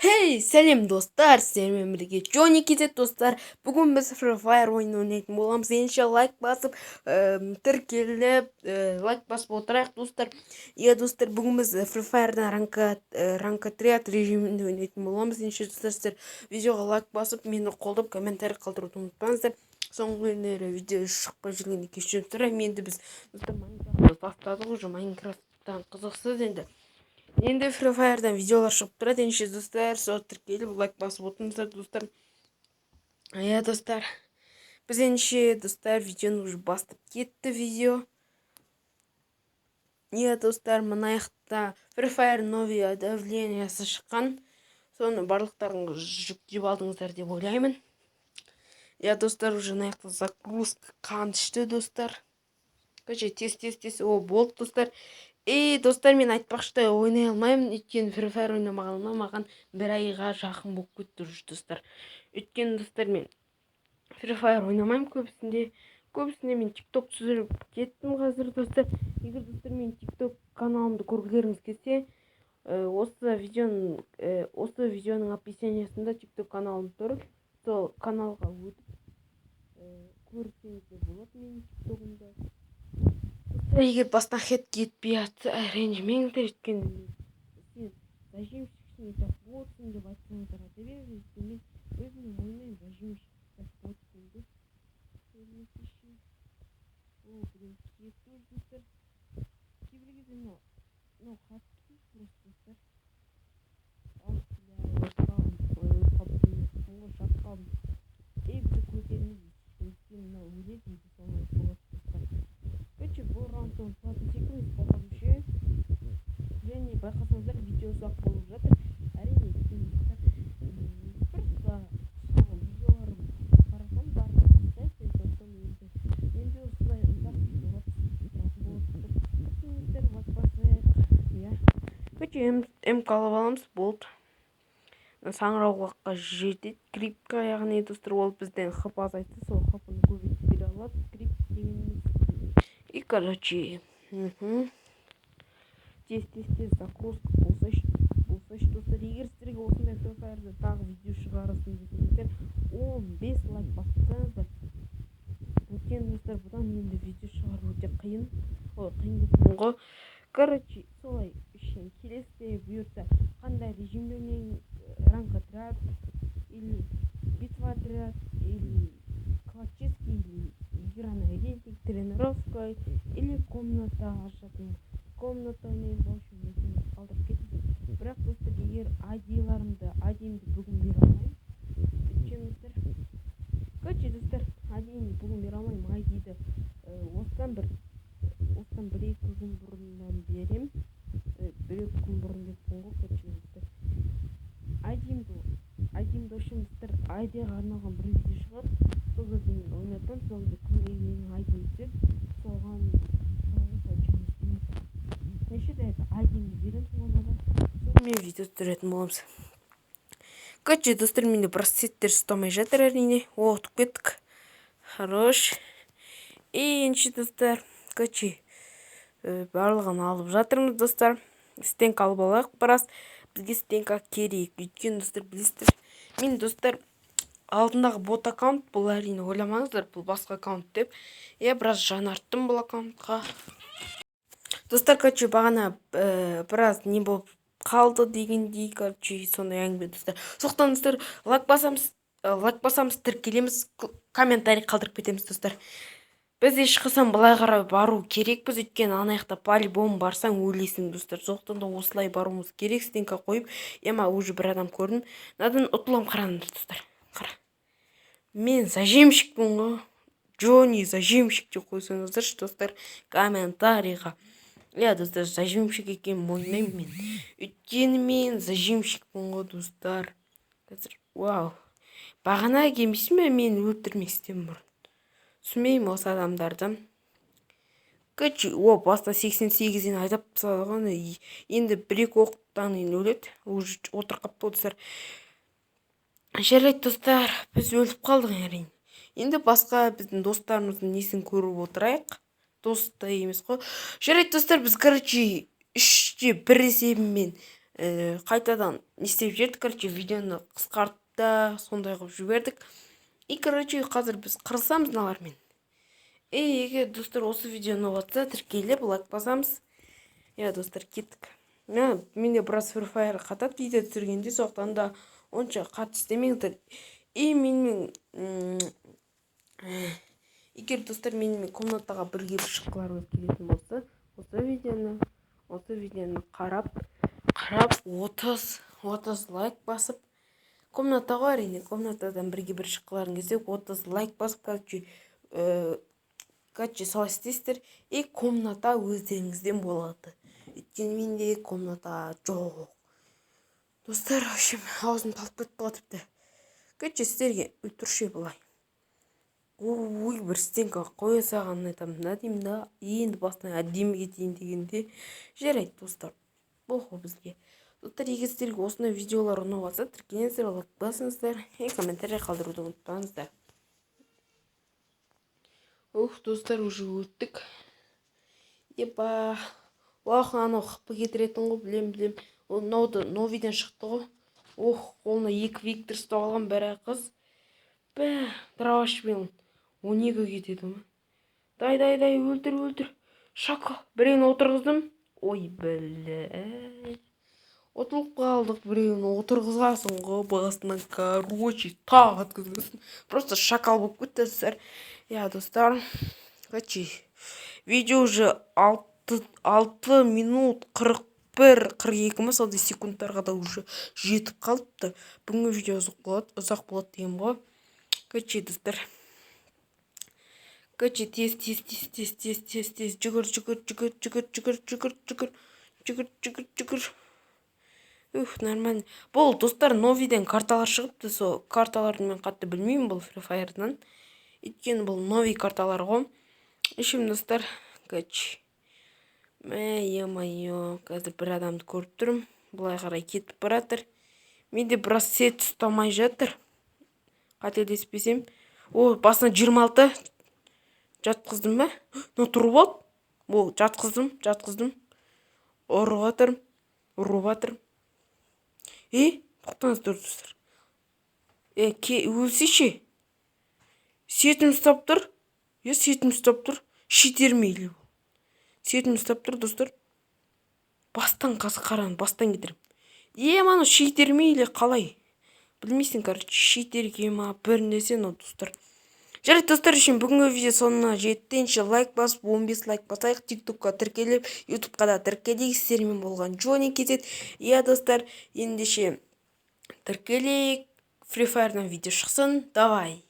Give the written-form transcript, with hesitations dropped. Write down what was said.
Hey, сәлем достар, сіздермен бірге Джонни кетеді достар. Бүгін біз Free Fire ойынын ойнайтын боламыз. Ендеше лайк басып, тіркеліп, лайк басып отырайық достар. Достар, бүгін біз Free Fire'дан ранка триад режимінде ойнайтын боламыз. Ендеше достар, сіздер видеоға лайк басып, мені қолдап, комментарий қалдыруды ұмытпаңыздар. Соңғы күндері видео шықпай жүргенде кешірім сұраймын. Енді біз достар Майнкрафтты бастадық уже. Майнкрафттан қызықсыз енді Free Fire'дан видеолар шығып тұрады. Ендеше достар, сол тіркеліп лайк басып отырыңыздар достар. Достар, біз ендеше достар видеоны уже бастап кетті видео. Достар, мына жақта Free Fire новый обновлениясы шыққан. Соны барлықтарыңыз жүктеп алдыңыздар деп ойлаймын. Достар, уже мына жақта загрузка қанышты достар. Тез. О, болды достар. Достар, мен айтпақшы ойнай алмаймын, өйткені Free Fire ойнамағаныма маған бір айға жақын болып кетті достар. Өйткені достар, мен Free Fire ойнамаймын көбісінде мен TikTok түсіріп кеттім қазір достар. Егер достар мен TikTok каналымды көргілеріңіз келсе, осы видеоның описаниясында TikTok каналым тұр. Сол каналға өтіп көрсеңіздер болады менің TikTok'ымда. Егер бастан хет кетпей жатса, ренжімеңдер, өйткені сен зажимщиксің, это ботсың деп айтсаңыздар айта беріңіздер, өйткені мен өзімнің ойнаймын зажимщик, это ботсың деп. Блин, кетті достар. Кейбір кезде мынау қатты просто достар. Шатқалым. Бізді көтеріңіз, өйткені мынау өледі, солай болады достар. Бұл раундтан платный секунд бағарушы. Және байқасаңыздар видео ұзақ болып жатыр. Әрине өйткені просто видеоларым қарасам барлығы писать, сондықтан енді осылай ұзақ видеолар тұратын болады. МК алып аламыз, болды. Саңырауқұлаққа жетеді. Крипка, яғни достар, ол бізден хп азайтты, сол хпны көбейтіп бере алады. Крип дегеніміз. И, короче, тез загрузка болса достар, егер сіздерге осындай Free Fire'да тағы видео шығарсын десеңіздер, 15 лайк бассаңыздар. Өйткені достар, бұдан енді видео шығару өте қиын. Қиын деп ғой. Короче, солай үшін келесіде бұйырса қандай режимде ойнайын, ранка триад, или битва триад, или классический, или игра на рейтинг, тренировка, или комната ашатын. Комната ойнайын, в общем, өзіңіз қалдырып кетіңіз. Бірақ достар, егер айдиімді бүгін бере алмаймын. Өйткені достар, айдиімді бүгін бере алмаймын. Айдиді осыдан бір-екі күн бұрыннан берем. Бір-екі күн бұрын деп қойған достар. Айдиімді үшін достар, айдиға арналған бір видео шығар. Сол кезде мен ойнатам, сол кезде кімге менің айдиім түседі, соған неше де айдиімді берем, сонымен видео түсіретін боламыз. Достар, менде просеттер ұстамай жатыр әрине. Оқтып кеттік. Хорош. Ендеше достар, барлығын алып жатырмыз достар. Стенк алып алайық біраз. Бізге стенка керек. Өйткені достар, білесіздер, мен достар алдындағы бот аккаунт, бұл әрине ойламаңыздар, бұл басқа аккаунт деп. Біраз жаңарттым бұл аккаунтқа. Достар, бағана біраз не болып қалды дегендей, сондай әңгіме достар. Соқтан достар, лайк басамыз, тіркелеміз, комментарий қалдырып кетеміз достар. Біз ешқашан былай қарай бару керекпіз, өйткені анаяқта по-любому барсаң өлесің достар. Соқтан да осылай баруымыз керек, стенка қойып. Уже бір адам көрдім. Надан ұтылам, қараңдар достар. Қара. Мен зажимщикпін ғой. Джонни зажимщик деп қойсаңыздар достар, комментарийға. Достар, зажимщик екен мойнаймын мен. Өйткені мен зажимщикпін ғой достар. Вау. Бағана кемесін бе мен өлтірмек істем бұрын. Сүмеймін осы адамдарды. Баста 88-ден айдап салған, енді бір-екі оқтан өледі. Уже отырқап достар. Жарайды достар, біз өліп қалдық әрине. Енді басқа біздің достарымыздың несін көріп отырайық. Доста емес қой. Жарайды достар, біз 3-1 есебімен қайтадан не істеп жібердік. Короче, видеоны қысқартты, сондай қылып жібердік. И короче, қазір біз қырылысамыз мыналармен. Егер достар осы видеоны ұнатса, тіркеліп лайк басамыз. Достар, кеттік. Менде біраз Free Fire қатат видео түсіргенде, соқтан да онша қатты істемеңдер. И менімен егер достар менімен комнатаға бірге бір шыққыларыңыз келетін болса, осы видеоны қарап 30 лайк басып, комнатаға әрине, комнатадан бірге бір шыққыларың келсе 30 лайк басып, короче, солай істейсіздер. И комната өздеріңізден болады. Өйткені менде комната жоқ. Достар, в общем, аузым талып кетіп қалды тіпті. Короче, сіздерге өтірше былай. Ой, бір стенка қоя саған айтамын, деймін да, енді басына әдемі кетейін дегенде жарайды, достар. Бұл бізге. Достар, егер сіздерге осындай видеолар ұнап жатса, тіркеліңіздер, лайк басыңыздар, комментарий қалдыруды ұмытпаңыздар. Достар, уже өттік. Анау қыпы кетіретін ғой, білем. Ол новиден шықты ғой. Қолына 2 Виктор ұстап алған бәрі қыз. Дравашпен 12 кетеді ма? Дай, өлтір. Шако, біреуін отырғыздым. Ой, білі. Отылып қалдық, біреуін отырғызғасын ғой, басынан, короче, тағы өткізгісін. Просто шакал болып кетті, достар. Достар, видео уже 6 минут 41-42 ма, сондай секундтарға да уже жетіп қалыпты. Бүгінгі видео ұзақ болады деген ғой. Достар. Тез. Жүгір. Нормально. Бұл, достар, новиден карталар шығыпты. Со карталарды мен қатты білмеймін бұл Free Fire'дан. Өйткені бұл нови карталар ғой. Үшім, достар, қазір бір адамды көріп тұрмын. Бұлай қарай кетіп баратыр. Менде біраз сет ұстамай жатыр. Қателеспесем. Басына 26 жатқыздым ба? Тұрып от. Жатқыздым. Ұрып атырым. Тоқтаңыздар, достар. Өлсейші. Сетім ұстап тұр. Шитермейлі. Сетім ұстап тұр, достар. Бастан қаран, бастан кетірім. Мана шитермейлі қалай? Білмейсің, шитерге ма, бір нәрсе, достар. Жарайды, достар, үшін бүгінгі видео соңына жетті. Лайк басып, 15 лайк басайық. TikTokқа тіркеліп, YouTubeқа да тіркелейік. Сіздермен болған Джони кетеді. Достар, ендеше тіркелейік. Free Fire'дан видео шықсын. Давай.